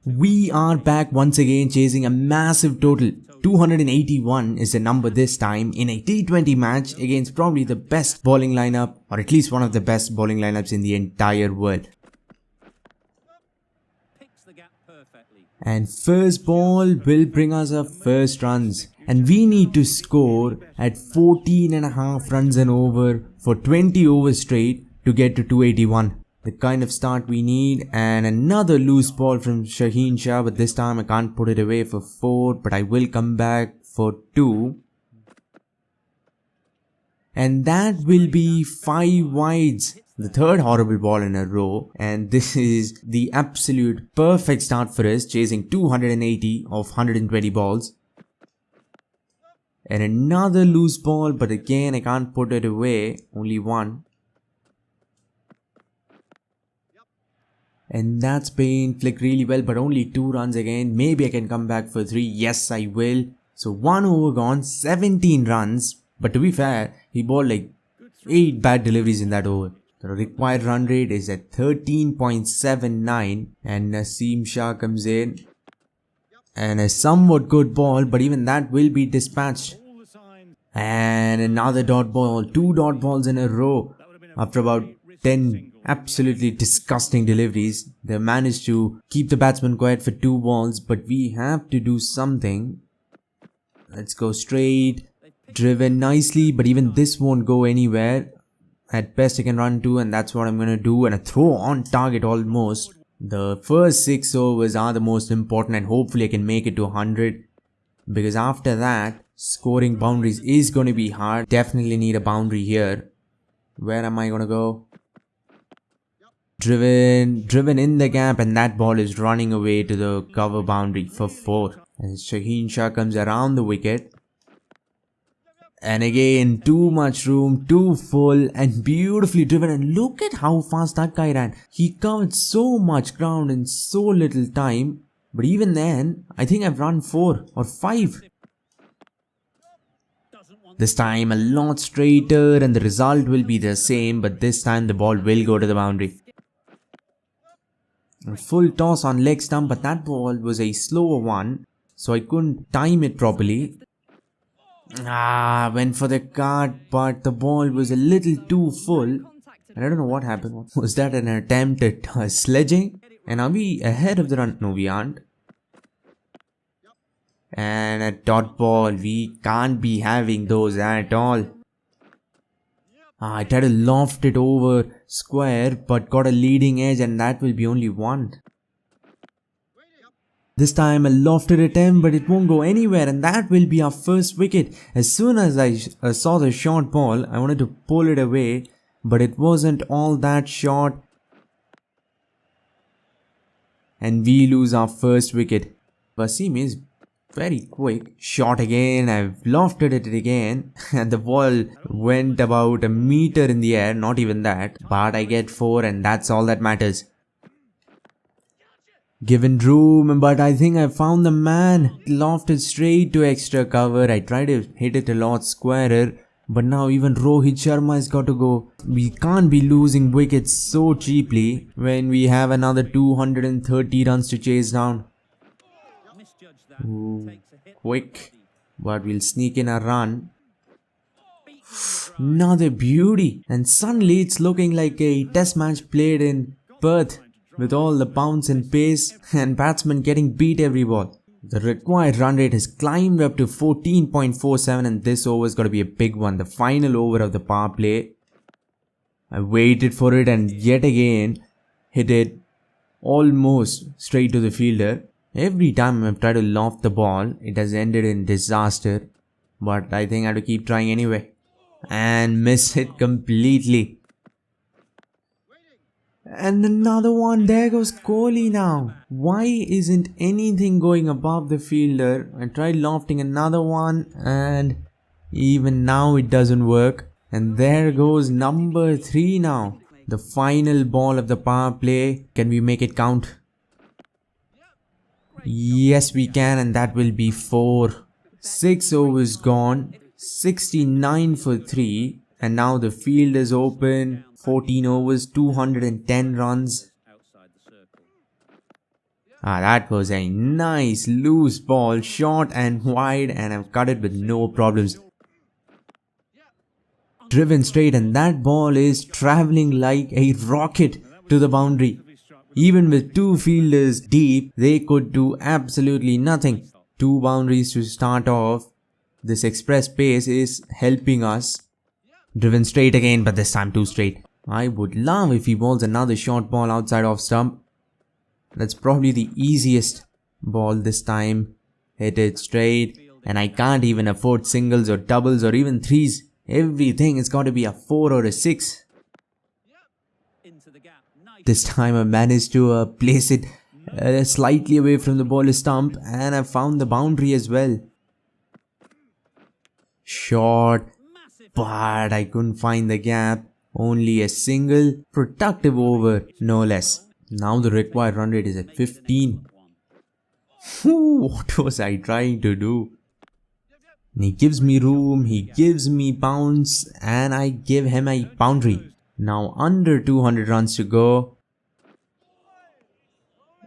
We are back once again chasing a massive total. 281 is the number this time in a T20 match against probably the best bowling lineup, or at least one of the best bowling lineups in the entire world. And first ball will bring us our first runs, and we need to score at 14.5 runs and over for 20 overs straight to get to 281. The kind of start we need. And another loose ball from Shaheen Shah, but this time I can't put it away for 4, but I will come back for 2. And that will be 5 wides. The third horrible ball in a row, and this is the absolute perfect start for us, chasing 280 of 120 balls. And another loose ball, but again I can't put it away, only 1. And that's been flicked really well, but only 2 runs again. Maybe I can come back for 3. Yes, I will. So 1 over gone, 17 runs. But to be fair, he bowled like 8 bad deliveries in that over. The required run rate is at 13.79, and Naseem Shah comes in. And a somewhat good ball, but even that will be dispatched. And another dot ball, 2 dot balls in a row. After about 10 absolutely disgusting deliveries, they managed to keep the batsman quiet for 2 balls, but we have to do something. Let's go straight, driven nicely, but even this won't go anywhere. At best I can run 2, and that's what I'm gonna do, and a throw on target almost. The first 6 overs are the most important, and hopefully I can make it to 100, because after that scoring boundaries is gonna be hard. Definitely need a boundary here. Where am I gonna go? Driven in the gap, and that ball is running away to the cover boundary for 4. And Shaheen Shah comes around the wicket. And again, too much room, too full, and beautifully driven. And look at how fast that guy ran. He covered so much ground in so little time. But even then, I think I've run 4 or 5. This time a lot straighter, and the result will be the same, but this time the ball will go to the boundary. A full toss on leg stump, but that ball was a slower one, so I couldn't time it properly. Went for the cut, but the ball was a little too full, and I don't know what happened. Was that an attempt at sledging? And are we ahead of the run? No, we aren't. And a dot ball, we can't be having those at all. I tried to loft it over square, but got a leading edge, and that will be only 1. This time a lofted attempt, but it won't go anywhere, and that will be our first wicket. As soon as I saw the short ball, I wanted to pull it away, but it wasn't all that short. And we lose our first wicket. Wasim is very quick. Shot again, I've lofted it again, and the ball went about a meter in the air, not even that. But I get 4, and that's all that matters. Given room, but I think I found the man. Lofted straight to extra cover. I tried to hit it a lot squarer, but now even Rohit Sharma has got to go. We can't be losing wickets so cheaply when we have another 230 runs to chase down. Ooh, quick, but we'll sneak in a run. Another beauty, and suddenly it's looking like a test match played in Perth, with all the bounce and pace and batsmen getting beat every ball. The required run rate has climbed up to 14.47, and this over is going to be a big one. The final over of the power play. I waited for it and yet again hit it almost straight to the fielder. Every time I've tried to loft the ball, it has ended in disaster. But I think I have to keep trying anyway. And miss it completely. And another one, there goes Kohli now. Why isn't anything going above the fielder? I tried lofting another one, and even now it doesn't work. And there goes number 3 now. The final ball of the power play. Can we make it count? Yes, we can, and that will be 4. 6 overs gone, 69 for 3. And now the field is open. 14 overs, 210 runs. That was a nice loose ball, short and wide, and I've cut it with no problems. Driven straight, and that ball is traveling like a rocket to the boundary. Even with two fielders deep, they could do absolutely nothing. Two boundaries to start off. This express pace is helping us. Driven straight again, but this time too straight. I would love if he bowls another short ball outside off stump. That's probably the easiest ball this time. Hit it straight, and I can't even afford singles or doubles or even threes. Everything has got to be a 4 or a 6. This time I managed to place it slightly away from the bowler's stump, and I found the boundary as well. Short, but I couldn't find the gap. Only a single, productive over, no less. Now the required run rate is at 15. What was I trying to do? He gives me room, he gives me bounce, and I give him a boundary. Now under 200 runs to go.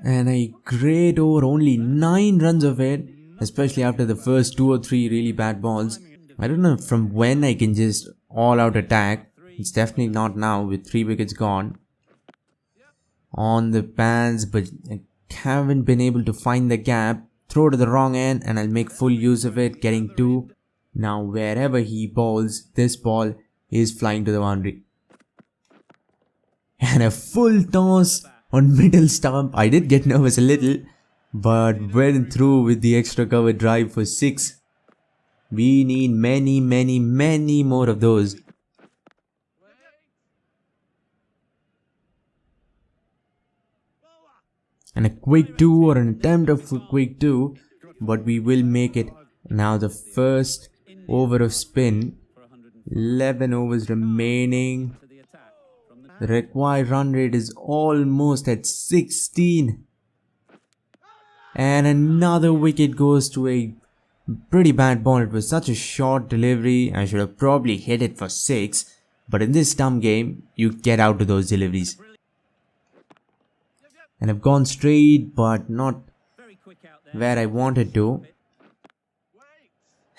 And a great over, only 9 runs of it, especially after the first 2 or 3 really bad balls. I don't know from when I can just all out attack. It's definitely not now with 3 wickets gone. On the pads, but I haven't been able to find the gap. Throw to the wrong end, and I'll make full use of it, getting 2. Now wherever he bowls, this ball is flying to the boundary. And a full toss on middle stump. I did get nervous a little, but went through with the extra cover drive for 6. We need many more of those. And a quick 2 or an attempt of a quick 2, but we will make it. Now the first over of spin. 11 overs remaining. The required run rate is almost at 16. And another wicket goes to a pretty bad ball. It was such a short delivery. I should have probably hit it for 6. But in this dumb game, you get out to those deliveries. And I've gone straight, but not where I wanted to.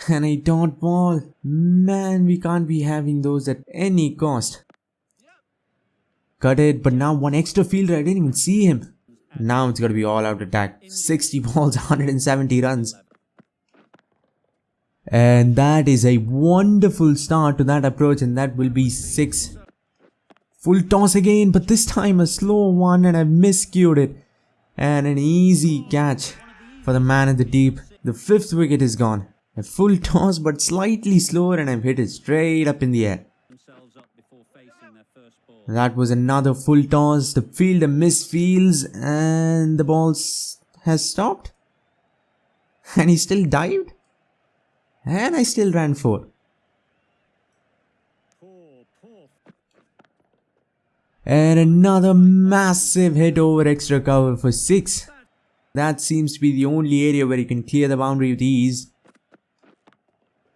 And a dot ball. Man, we can't be having those at any cost. Cut it, but now one extra fielder. I didn't even see him. Now it's got to be all out attack. 60 balls, 170 runs. And that is a wonderful start to that approach, and that will be 6. Full toss again, but this time a slow one, and I've miscued it. And an easy catch for the man in the deep. The 5th wicket is gone. A full toss, but slightly slower, and I've hit it straight up in the air. That was another full toss. The fielder misfields, and the ball has stopped. And he still dived. And I still ran 4. And another massive hit over extra cover for 6. That seems to be the only area where you can clear the boundary with ease.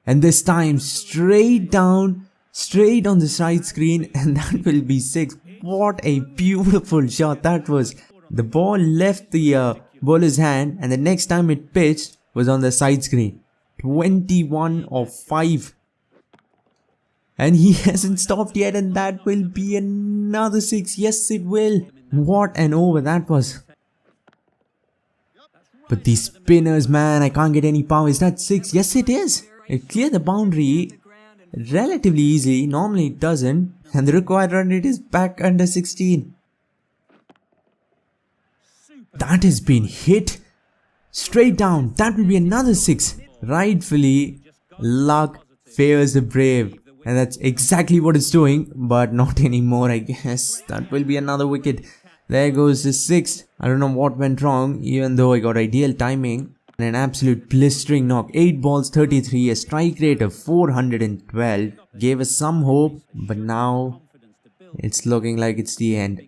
And this time straight down, straight on the side screen, and that will be 6. What a beautiful shot that was. The ball left the bowler's hand, and the next time it pitched was on the side screen. 21 of 5. And he hasn't stopped yet, and that will be another 6. Yes, it will. What an over that was. But these spinners, man, I can't get any power. Is that 6? Yes, it is. It cleared the boundary relatively easily. Normally it doesn't. And the required run rate is back under 16. That has been hit straight down. That will be another 6. Rightfully, luck favors the brave. And that's exactly what it's doing. But not anymore, I guess. That will be another wicket. There goes the 6th. I don't know what went wrong, even though I got ideal timing. And an absolute blistering knock. 8 balls, 33. A strike rate of 412. Gave us some hope. But now, it's looking like it's the end.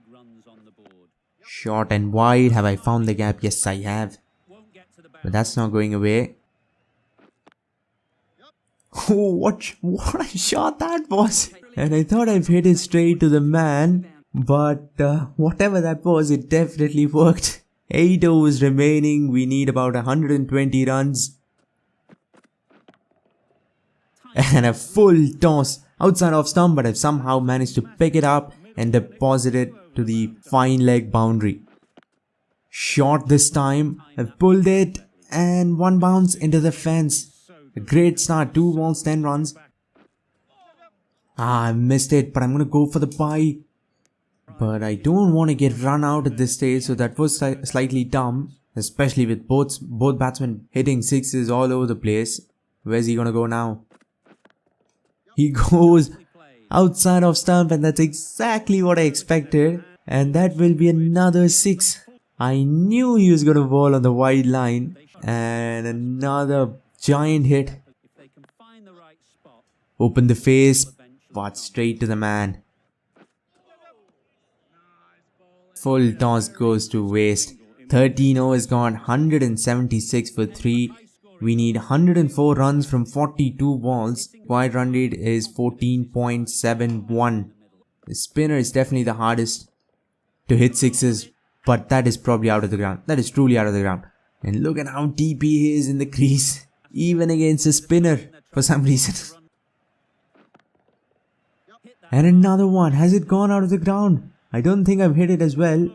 Short and wide. Have I found the gap? Yes, I have. But that's not going away. Oh, what a shot that was. And I thought I've hit it straight to the man. But whatever that was, it definitely worked. 8 overs remaining. We need about 120 runs. And a full toss outside of stump, but I've somehow managed to pick it up and deposit it to the fine leg boundary. Short this time. I've pulled it and one bounce into the fence. A great start. 2 balls, 10 runs. I missed it, but I'm going to go for the bye. But I don't want to get run out at this stage, so that was slightly dumb. Especially with both batsmen hitting sixes all over the place. Where's he going to go now? He goes outside of stump, and that's exactly what I expected. And that will be another 6. I knew he was going to ball on the wide line. And another giant hit. Open the face, but straight to the man. Full toss goes to waste. 13 overs gone, 176 for 3. We need 104 runs from 42 balls. Required run rate is 14.71. The spinner is definitely the hardest to hit sixes, but that is probably out of the ground. That is truly out of the ground. And look at how deep he is in the crease, even against a spinner for some reason. And another one. Has it gone out of the ground? I don't think I've hit it as well,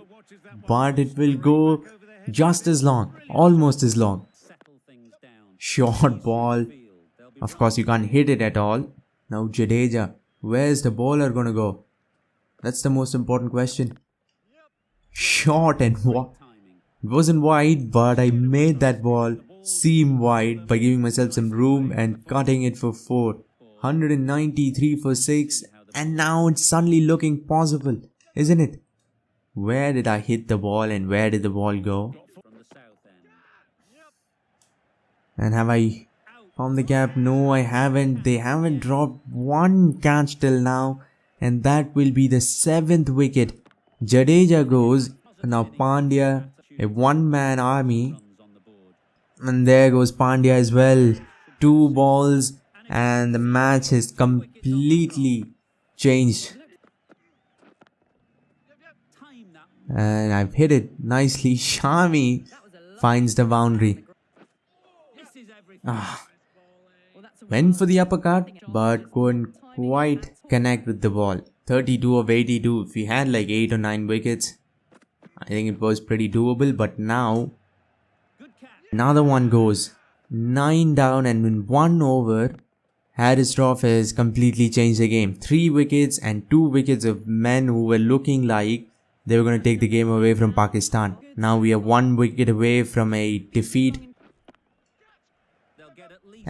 but it will go just as long, almost as long. Short ball. Of course, you can't hit it at all. Now Jadeja. Where's the bowler gonna go? That's the most important question. Short and it wasn't wide, but I made that ball seem wide by giving myself some room and cutting it for 4. 193 for 6, and now it's suddenly looking possible, isn't it? Where did I hit the ball and where did the ball go? And have I found the gap? No, I haven't. They haven't dropped one catch till now, and that will be the 7th wicket. Jadeja goes. Now Pandya, a one-man army. And there goes Pandya as well. 2 balls and the match has completely changed. And I've hit it nicely. Shami finds the boundary. Went for the uppercut, but couldn't quite connect with the ball. 32 of 82. If we had like 8 or 9 wickets, I think it was pretty doable. But now, another one goes. 9 down, and in 1 over, Harisroff has completely changed the game. 3 wickets and 2 wickets of men who were looking like they were going to take the game away from Pakistan. Now we are 1 wicket away from a defeat.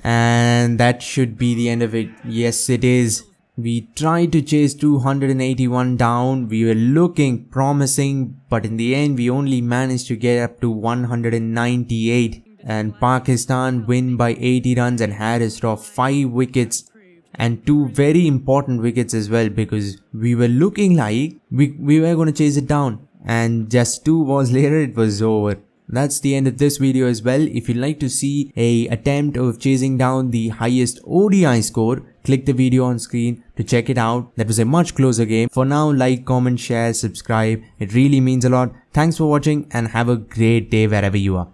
And that should be the end of it. Yes, it is. We tried to chase 281 down. We were looking promising, but in the end we only managed to get up to 198. And Pakistan win by 80 runs and Harisroff 5 wickets and 2 very important wickets as well, because we were looking like we were going to chase it down, and just 2 balls later it was over. That's the end of this video as well. If you'd like to see a attempt of chasing down the highest ODI score, click the video on screen to check it out. That was a much closer game. For now, like, comment, share, subscribe. It really means a lot. Thanks for watching and have a great day wherever you are.